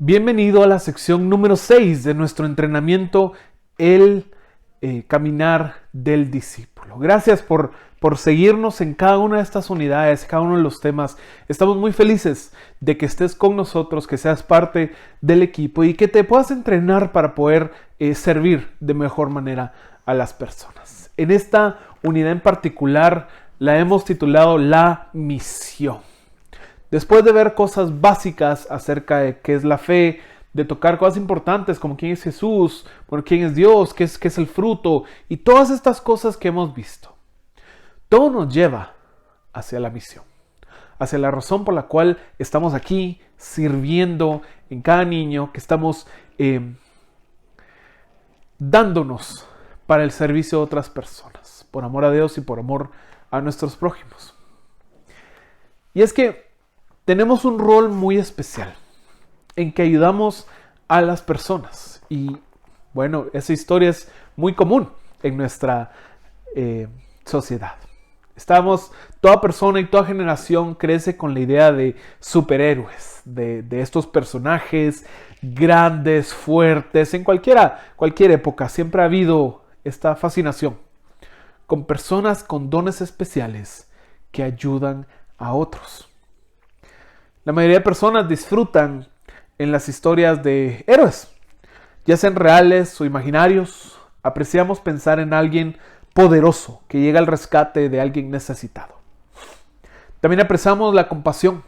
Bienvenido a la sección número 6 de nuestro entrenamiento, el caminar del discípulo. Gracias por seguirnos en cada una de estas unidades, cada uno de los temas. Estamos muy felices de que estés con nosotros, que seas parte del equipo y que te puedas entrenar para poder servir de mejor manera a las personas. En esta unidad en particular la hemos titulado La Misión. Después de ver cosas básicas acerca de qué es la fe, de tocar cosas importantes como quién es Jesús, bueno, quién es Dios, qué es el fruto y todas estas cosas que hemos visto, todo nos lleva hacia la misión, hacia la razón por la cual estamos aquí sirviendo en cada niño, que estamos dándonos para el servicio de otras personas, por amor a Dios y por amor a nuestros prójimos. Y es que tenemos un rol muy especial en que ayudamos a las personas. Y bueno, esa historia es muy común en nuestra sociedad. Toda persona y toda generación crece con la idea de superhéroes, de estos personajes grandes, fuertes. En cualquier época siempre ha habido esta fascinación con personas con dones especiales que ayudan a otros. La mayoría de personas disfrutan en las historias de héroes, ya sean reales o imaginarios. Apreciamos pensar en alguien poderoso que llega al rescate de alguien necesitado. También apreciamos la compasión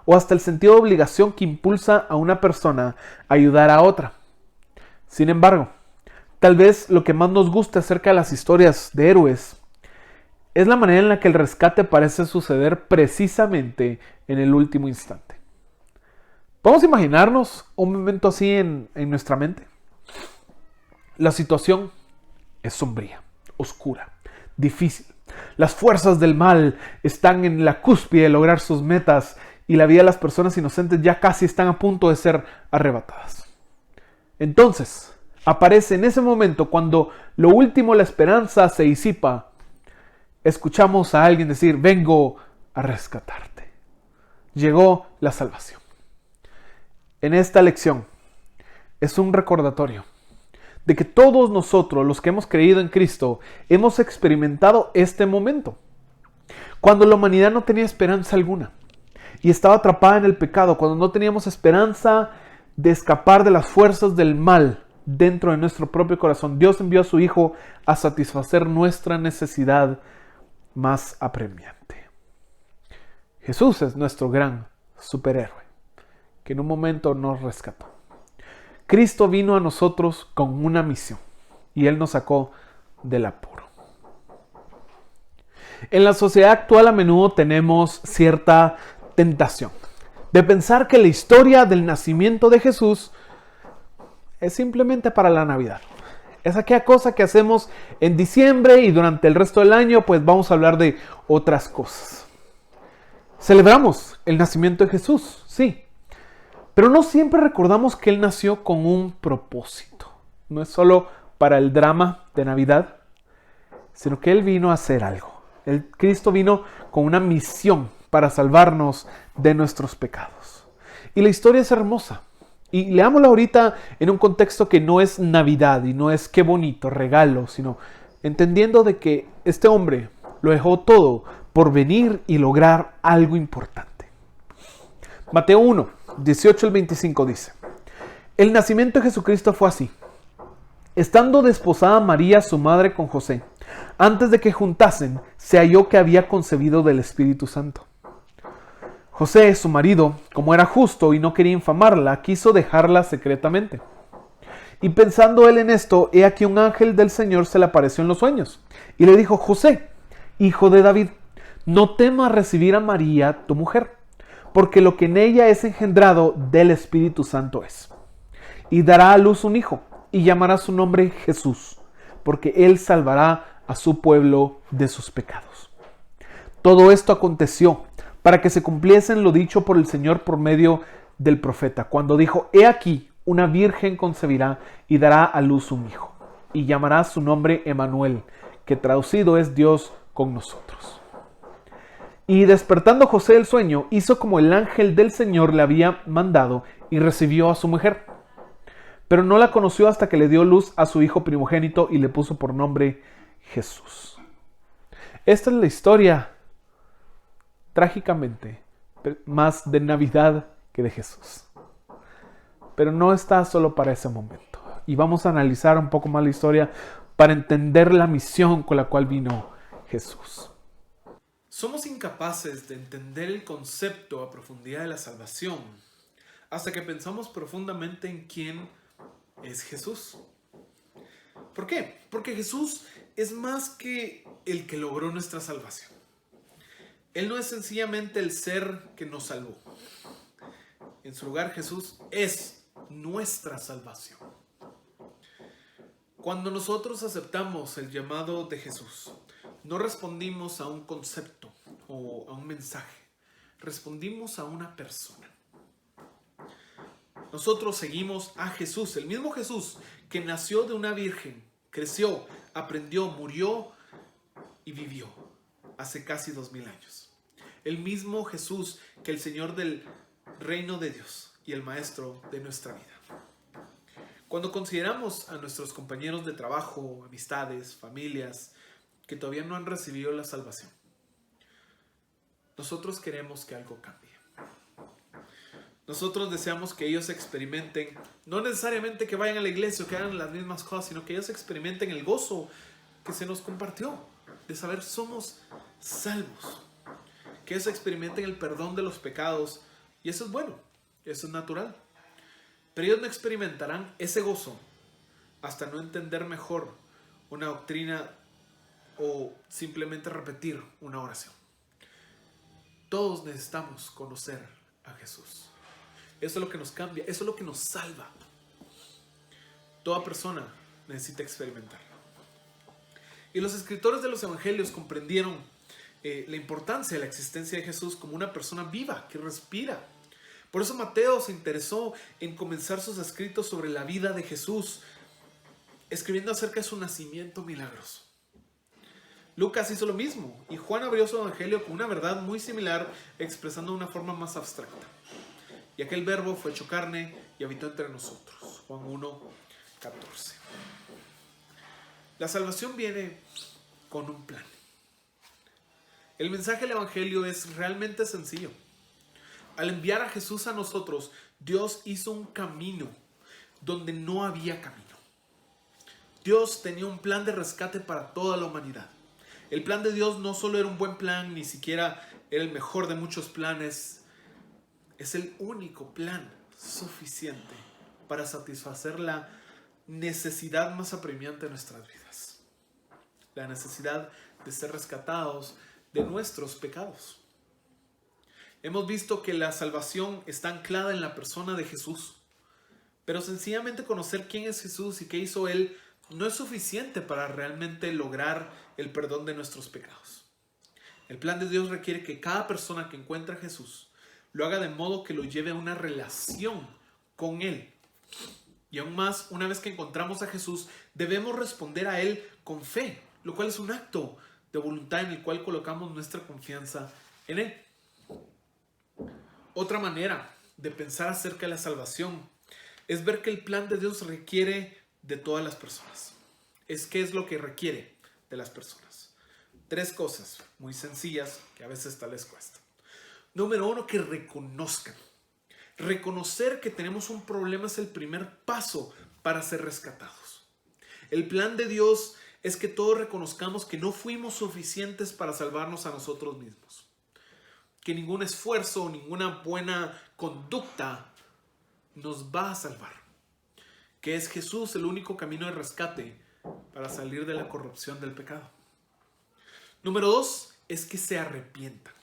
o hasta el sentido de obligación que impulsa a una persona a ayudar a otra. Sin embargo, tal vez lo que más nos gusta acerca de las historias de héroes es la manera en la que el rescate parece suceder precisamente en el último instante. ¿Podemos imaginarnos un momento así en nuestra mente? La situación es sombría, oscura, difícil. Las fuerzas del mal están en la cúspide de lograr sus metas y la vida de las personas inocentes ya casi están a punto de ser arrebatadas. Entonces, aparece en ese momento cuando lo último, la esperanza se disipa. Escuchamos a alguien decir: vengo a rescatarte. Llegó la salvación. En esta lección es un recordatorio de que todos nosotros, los que hemos creído en Cristo, hemos experimentado este momento. Cuando la humanidad no tenía esperanza alguna y estaba atrapada en el pecado, cuando no teníamos esperanza de escapar de las fuerzas del mal dentro de nuestro propio corazón, Dios envió a su Hijo a satisfacer nuestra necesidad más apremiante. Jesús es nuestro gran superhéroe que en un momento nos rescató. Cristo vino a nosotros con una misión y Él nos sacó del apuro. En la sociedad actual a menudo tenemos cierta tentación de pensar que la historia del nacimiento de Jesús es simplemente para la Navidad. Es aquella cosa que hacemos en diciembre y durante el resto del año pues vamos a hablar de otras cosas. Celebramos el nacimiento de Jesús, sí. Pero no siempre recordamos que Él nació con un propósito. No es solo para el drama de Navidad, sino que Él vino a hacer algo. Cristo vino con una misión para salvarnos de nuestros pecados. Y la historia es hermosa. Y leámosla ahorita en un contexto que no es Navidad y no es qué bonito regalo, sino entendiendo de que este hombre lo dejó todo por venir y lograr algo importante. Mateo 1, 18 al 25 dice: el nacimiento de Jesucristo fue así. Estando desposada María, su madre, con José, antes de que juntasen, se halló que había concebido del Espíritu Santo. José, su marido, como era justo y no quería infamarla, quiso dejarla secretamente. Y pensando él en esto, he aquí un ángel del Señor se le apareció en los sueños y le dijo: José, hijo de David, no temas recibir a María, tu mujer, porque lo que en ella es engendrado del Espíritu Santo es. Y dará a luz un hijo, y llamará su nombre Jesús, porque él salvará a su pueblo de sus pecados. Todo esto aconteció para que se cumpliese lo dicho por el Señor por medio del profeta, cuando dijo: he aquí, una virgen concebirá y dará a luz un hijo, y llamará su nombre Emmanuel, que traducido es Dios con nosotros. Y despertando José del sueño, hizo como el ángel del Señor le había mandado, y recibió a su mujer. Pero no la conoció hasta que le dio luz a su hijo primogénito y le puso por nombre Jesús. Esta es la historia, trágicamente, más de Navidad que de Jesús. Pero no está solo para ese momento. Y vamos a analizar un poco más la historia para entender la misión con la cual vino Jesús. Somos incapaces de entender el concepto a profundidad de la salvación hasta que pensamos profundamente en quién es Jesús. ¿Por qué? Porque Jesús es más que el que logró nuestra salvación. Él no es sencillamente el ser que nos salvó. En su lugar, Jesús es nuestra salvación. Cuando nosotros aceptamos el llamado de Jesús, no respondimos a un concepto o a un mensaje, respondimos a una persona. Nosotros seguimos a Jesús, el mismo Jesús que nació de una virgen, creció, aprendió, murió y vivió hace casi 2000 años. El mismo Jesús que el Señor del reino de Dios y el Maestro de nuestra vida. Cuando consideramos a nuestros compañeros de trabajo, amistades, familias, que todavía no han recibido la salvación, nosotros queremos que algo cambie. Nosotros deseamos que ellos experimenten, no necesariamente que vayan a la iglesia o que hagan las mismas cosas, sino que ellos experimenten el gozo que se nos compartió, de saber somos salvos. Que ellos experimenten el perdón de los pecados, y eso es bueno, eso es natural. Pero ellos no experimentarán ese gozo hasta no entender mejor una doctrina o simplemente repetir una oración. Todos necesitamos conocer a Jesús. Eso es lo que nos cambia, eso es lo que nos salva. Toda persona necesita experimentarlo. Y los escritores de los evangelios comprendieron la importancia de la existencia de Jesús como una persona viva que respira. Por eso Mateo se interesó en comenzar sus escritos sobre la vida de Jesús, escribiendo acerca de su nacimiento milagroso. Lucas hizo lo mismo y Juan abrió su evangelio con una verdad muy similar, expresando de una forma más abstracta. Y aquel verbo fue hecho carne y habitó entre nosotros. Juan 1:14. La salvación viene con un plan. El mensaje del evangelio es realmente sencillo. Al enviar a Jesús a nosotros, Dios hizo un camino donde no había camino. Dios tenía un plan de rescate para toda la humanidad. El plan de Dios no solo era un buen plan, ni siquiera era el mejor de muchos planes. Es el único plan suficiente para satisfacer la necesidad más apremiante de nuestras vidas. La necesidad de ser rescatados de nuestros pecados. Hemos visto que la salvación está anclada en la persona de Jesús. Pero sencillamente conocer quién es Jesús y qué hizo Él no es suficiente para realmente lograr el perdón de nuestros pecados. El plan de Dios requiere que cada persona que encuentra a Jesús lo haga de modo que lo lleve a una relación con Él. Y aún más, una vez que encontramos a Jesús, debemos responder a Él con fe, lo cual es un acto de voluntad en el cual colocamos nuestra confianza en Él. Otra manera de pensar acerca de la salvación es ver que el plan de Dios requiere de todas las personas. ¿Qué es lo que requiere de las personas? 3 cosas muy sencillas que a veces tal les cuesta. Número 1, que reconozcan. Reconocer que tenemos un problema es el primer paso para ser rescatados. El plan de Dios es que todos reconozcamos que no fuimos suficientes para salvarnos a nosotros mismos. Que ningún esfuerzo o ninguna buena conducta nos va a salvar. Que es Jesús el único camino de rescate para salir de la corrupción del pecado. Número 2 es que se arrepientan.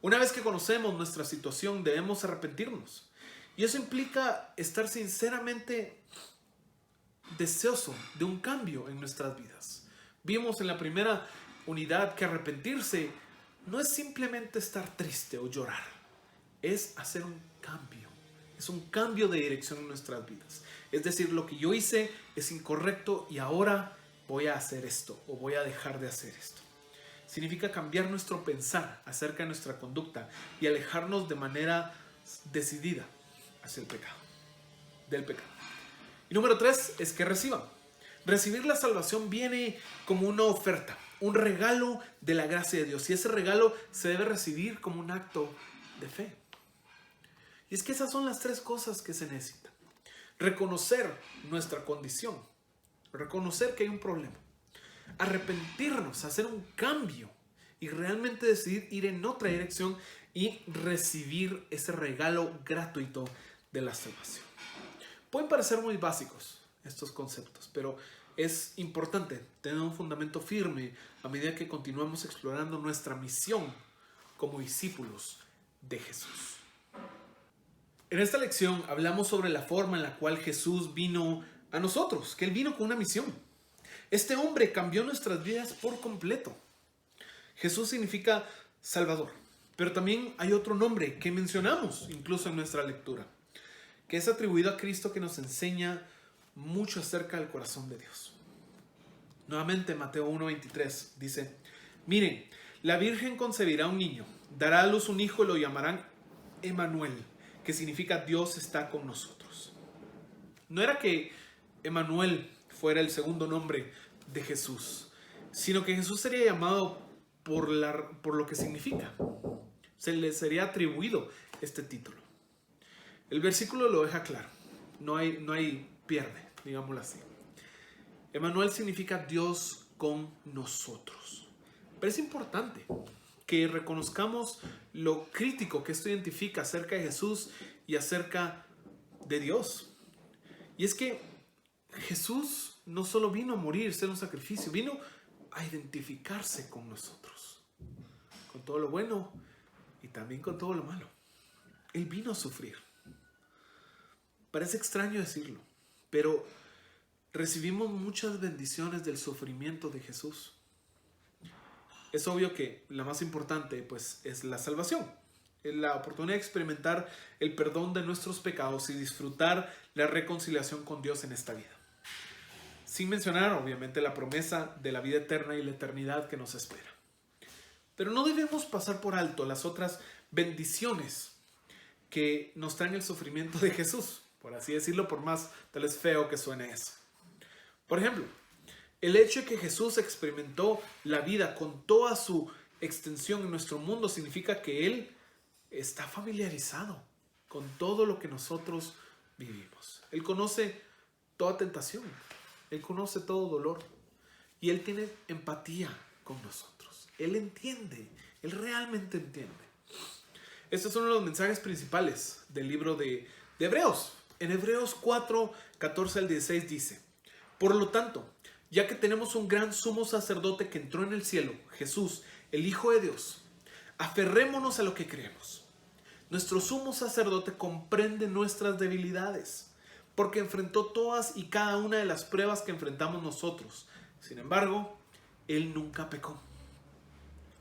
Una vez que conocemos nuestra situación, debemos arrepentirnos. Y eso implica estar sinceramente deseoso de un cambio en nuestras vidas. Vimos en la primera unidad que arrepentirse no es simplemente estar triste o llorar. Es hacer un cambio. Es un cambio de dirección en nuestras vidas. Es decir, lo que yo hice es incorrecto y ahora voy a hacer esto o voy a dejar de hacer esto. Significa cambiar nuestro pensar acerca de nuestra conducta y alejarnos de manera decidida hacia el pecado, del pecado. Y número 3 es que reciban. Recibir la salvación viene como una oferta, un regalo de la gracia de Dios. Y ese regalo se debe recibir como un acto de fe. Y es que esas son las 3 cosas que se necesitan. Reconocer nuestra condición, reconocer que hay un problema, arrepentirnos, hacer un cambio y realmente decidir ir en otra dirección y recibir ese regalo gratuito de la salvación. Pueden parecer muy básicos estos conceptos, pero es importante tener un fundamento firme a medida que continuamos explorando nuestra misión como discípulos de Jesús. En esta lección hablamos sobre la forma en la cual Jesús vino a nosotros, que Él vino con una misión. Este hombre cambió nuestras vidas por completo. Jesús significa Salvador, pero también hay otro nombre que mencionamos incluso en nuestra lectura, que es atribuido a Cristo, que nos enseña mucho acerca del corazón de Dios. Nuevamente Mateo 1:23 dice: miren, la Virgen concebirá un niño, dará a luz un hijo y lo llamarán Emmanuel, que significa Dios está con nosotros. No era que Emmanuel fuera el segundo nombre de Jesús, sino que Jesús sería llamado por lo que significa. Se le sería atribuido este título. El versículo lo deja claro. No hay pierde, digámoslo así. Emmanuel significa Dios con nosotros. Pero es importante que reconozcamos lo crítico que esto identifica acerca de Jesús y acerca de Dios. Y es que Jesús no solo vino a morir, ser un sacrificio, vino a identificarse con nosotros, con todo lo bueno y también con todo lo malo. Él vino a sufrir. Parece extraño decirlo, pero recibimos muchas bendiciones del sufrimiento de Jesús. Es obvio que la más importante, pues, es la salvación, es la oportunidad de experimentar el perdón de nuestros pecados y disfrutar la reconciliación con Dios en esta vida. Sin mencionar, obviamente, la promesa de la vida eterna y la eternidad que nos espera. Pero no debemos pasar por alto las otras bendiciones que nos traen el sufrimiento de Jesús, por así decirlo, por más tal vez feo que suene eso. Por ejemplo, el hecho de que Jesús experimentó la vida con toda su extensión en nuestro mundo significa que Él está familiarizado con todo lo que nosotros vivimos. Él conoce toda tentación, Él conoce todo dolor y Él tiene empatía con nosotros. Él entiende, Él realmente entiende. Este es uno de los mensajes principales del libro de Hebreos. En Hebreos 4, 14 al 16 dice: por lo tanto, ya que tenemos un gran sumo sacerdote que entró en el cielo, Jesús, el Hijo de Dios, aferrémonos a lo que creemos. Nuestro sumo sacerdote comprende nuestras debilidades, porque enfrentó todas y cada una de las pruebas que enfrentamos nosotros. Sin embargo, Él nunca pecó.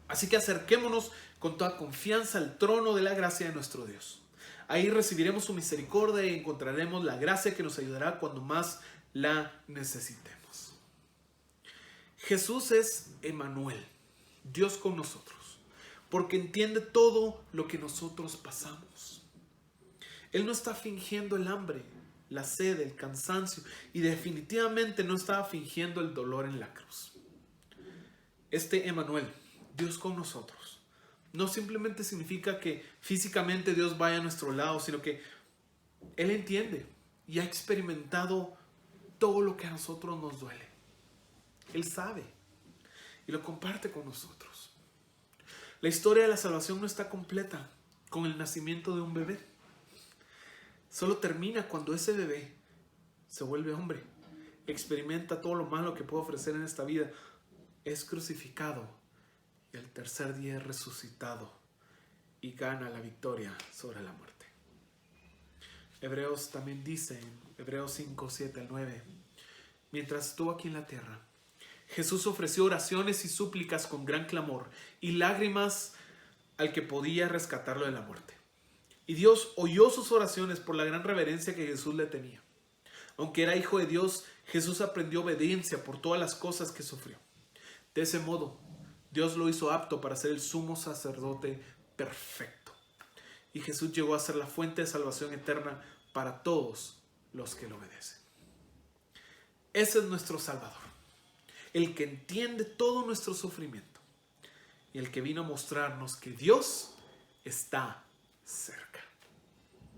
Así que acerquémonos con toda confianza al trono de la gracia de nuestro Dios. Ahí recibiremos su misericordia y encontraremos la gracia que nos ayudará cuando más la necesitemos. Jesús es Emmanuel, Dios con nosotros, porque entiende todo lo que nosotros pasamos. Él no está fingiendo el hambre, la sed, el cansancio, y definitivamente no estaba fingiendo el dolor en la cruz. Este Emmanuel, Dios con nosotros, no simplemente significa que físicamente Dios vaya a nuestro lado, sino que Él entiende y ha experimentado todo lo que a nosotros nos duele. Él sabe y lo comparte con nosotros. La historia de la salvación no está completa con el nacimiento de un bebé. Solo termina cuando ese bebé se vuelve hombre, experimenta todo lo malo que puede ofrecer en esta vida, es crucificado y al tercer día es resucitado y gana la victoria sobre la muerte. Hebreos también dice en Hebreos 5, 7 al 9: mientras estuvo aquí en la tierra, Jesús ofreció oraciones y súplicas con gran clamor y lágrimas al que podía rescatarlo de la muerte. Y Dios oyó sus oraciones por la gran reverencia que Jesús le tenía. Aunque era hijo de Dios, Jesús aprendió obediencia por todas las cosas que sufrió. De ese modo, Dios lo hizo apto para ser el sumo sacerdote perfecto. Y Jesús llegó a ser la fuente de salvación eterna para todos los que lo obedecen. Ese es nuestro Salvador, el que entiende todo nuestro sufrimiento y el que vino a mostrarnos que Dios está cerca.